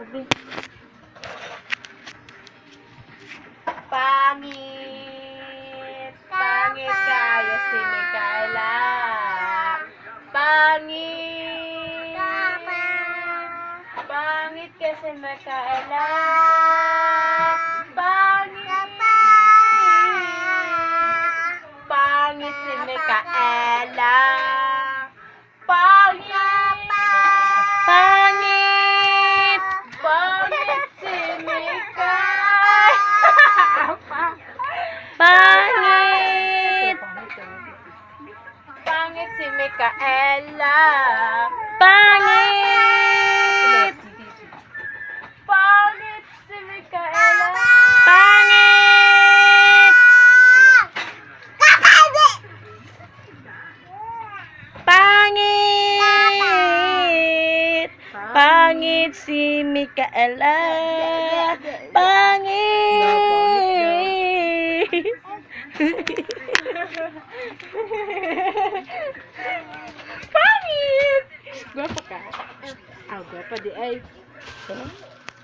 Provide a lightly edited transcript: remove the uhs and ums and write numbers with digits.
Pangit. Pangit kayo si Micaela. Pangit. Pangit kasi Micaela. Pangit. Pangit si Micaela. Pangit. Pangit. Pangit si Micaela. Pangit. Pangit si Micaela. Pangit. Pangit si Micaela. Pangit. Pangit. Pangit si Micaela. Pangit. Pangit. Guwapa ka? Ah, guwapa di ay.